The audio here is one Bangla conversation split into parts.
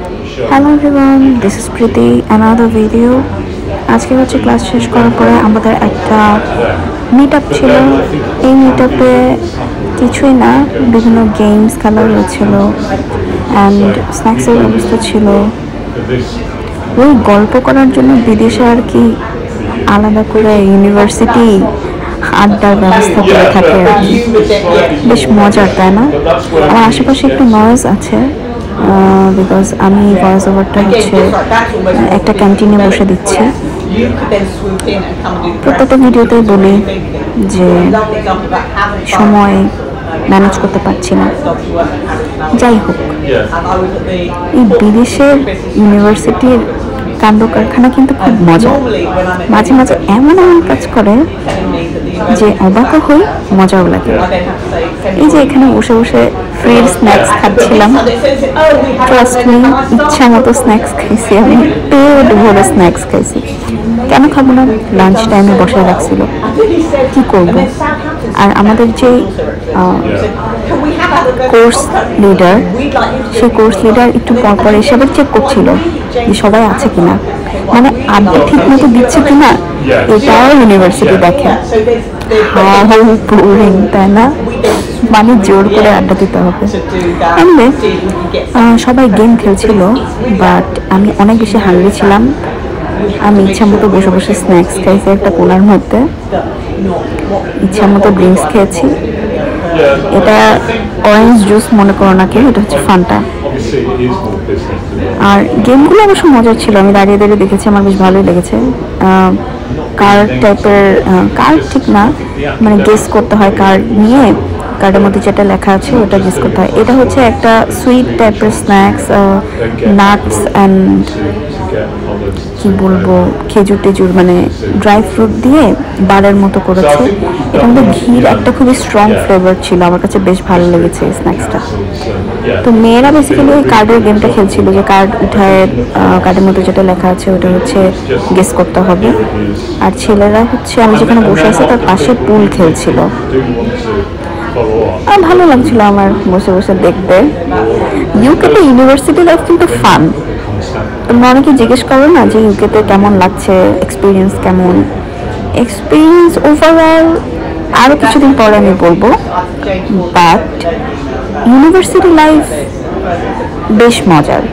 Hello everyone, this is Preeti, another video. আজকে হচ্ছে ক্লাস শেষ করার পরে আমাদের একটা মিট আপ ছিল। এই মিট আপে কিছুই না, বিভিন্ন গেমস খেলা হয়েছিল অ্যান্ড স্ন্যাক্সের ব্যবস্থা ছিল। ওই গল্প করার জন্য বিদেশে আর কি আলাদা করে ইউনিভার্সিটি আড্ডার ব্যবস্থা করে থাকে আর কি, বেশ মজার, তাই না? আমার আশেপাশে একটু নয়েজ আছে বিকজ আমি ভয়েস ওভারটা হচ্ছে একটা ক্যান্টিনে বসে দিচ্ছি। প্রত্যেকটা ভিডিওতেই বলি যে সময় ম্যানেজ করতে পারছি না। যাই হোক, এই বিদেশের ইউনিভার্সিটির কাণ্ড কারখানা কিন্তু খুব মজা। মাঝে মাঝে এমন এমন কাজ করে যে অবাকও হই, মজাও লাগে। এই যে এখানে বসে বসে ফ্রি স্ন্যাক্স খাচ্ছিলাম, ট্রাস্ট মি, ইচ্ছা মতো স্ন্যাক্স খাইছি, আমি পেট ভরে স্ন্যাক্স খাইছি। কেন খাবো না? লাঞ্চ টাইমে বসে রাখছিল, কি করব। আর আমাদের যে কোর্স লিডার, সেই কোর্স লিডার একটু পরপর এসে আবার চেক করছিল যে সবাই আছে কিনা, মানে আড্ডা ঠিক মতো দিচ্ছে কিনা, এটাও ইউনিভার্সিটি দেখে। হাউ বোরিং, তাই না? মানে জোর করে আড্ডা দিতে হবে। এমনি সবাই গেম খেলছিল, বাট আমি অনেক বেশি হাঙ্গরি ছিলাম। আমি ইচ্ছা মতো বসে বসে স্ন্যাক্স খাইছি একটা কোনার মধ্যে, ইচ্ছা মতো ড্রিঙ্কস খেয়েছি। এটা অরেঞ্জ জুস মনে করো না কেউ, এটা হচ্ছে ফান্টা। আর গেমগুলো অবশ্য মজার ছিল, আমি দাঁড়িয়ে দাঁড়িয়ে দেখেছি, আমার বেশ ভালোই লেগেছে। কার্ড টাইপের, কার্ড ঠিক না, মানে গেস করতে হয় কার্ড নিয়ে, কার্ডের মধ্যে যেটা লেখা আছে ওটা গেস করতে হয়। এটা হচ্ছে একটা সুইট টাইপের স্ন্যাক্স, নাটস অ্যান্ড কি বলবো, খেজুর টেজুর, মানে ড্রাই ফ্রুট দিয়ে বারের মতো করেছে। এটার মধ্যে ঘির একটা খুবই স্ট্রং ফ্লেভার ছিল, আমার কাছে বেশ ভালো লেগেছে এই স্ন্যাক্সটা। তো মেয়েরা বেসিক্যালি ওই কার্ডের গেমটা খেলছিল, যে কার্ড উঠায় কার্ডের মধ্যে যেটা লেখা আছে ওটা হচ্ছে গেস করতে হবে। আর ছেলেরা হচ্ছে আমি যেখানে বসে আছি তার পাশে পুল খেলছিল। ভালো লাগছিল আমার বসে বসে দেখতে। ইউকেতে ইউনিভার্সিটি লাইফ কিন্তু ফান। তোমরা অনেকে জিজ্ঞেস করো না যে ইউকেতে কেমন লাগছে, এক্সপিরিয়েন্স কেমন। এক্সপিরিয়েন্স ওভারঅল আরও কিছুদিন পরে আমি বলবো, বাট ইউনিভার্সিটি লাইফ বেশ মজার।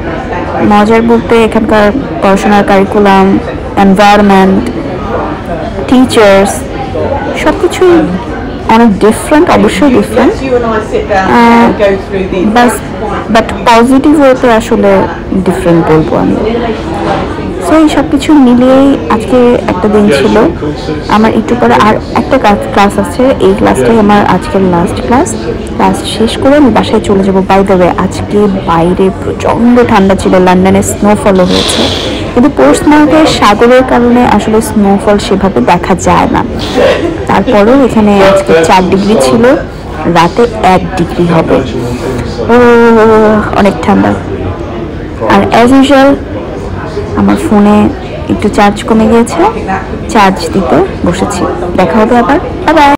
মজার বলতে এখানকার পড়াশোনার কারিকুলাম, এনভায়রনমেন্ট, টিচার্স সব কিছুই অনেক ডিফারেন্ট, অবশ্যই ডিফারেন্ট, বাট পজিটিভ ওয়েতে আসলে ডিফারেন্ট বলবো আমি। সো এই সব কিছু মিলিয়েই আজকে একটা দিন ছিল। আমার একটু পরে আর একটা ক্লাস আছে, এই ক্লাসটাই আমার আজকের লাস্ট ক্লাস। ক্লাস শেষ করে আমি বাসায় চলে যাবো। বাই দ্য ওয়ে, আজকে বাইরে প্রচণ্ড ঠান্ডা ছিল, লন্ডনে স্নোফলও হয়েছে, কিন্তু পোর্টসমাউথে সাগরের কারণে আসলে স্নোফল সেভাবে দেখা যায় না। তারপরেও এখানে আজকে 4 ডিগ্রি ছিল, রাতে 1 ডিগ্রি হবে। অনেক ঠান্ডা। আর অ্যাজ ইউজুয়াল আমার ফোনে একটু চার্জ কমে গিয়েছে, চার্জ দিতে বসেছি। দেখা হবে আবার, বাই বাই।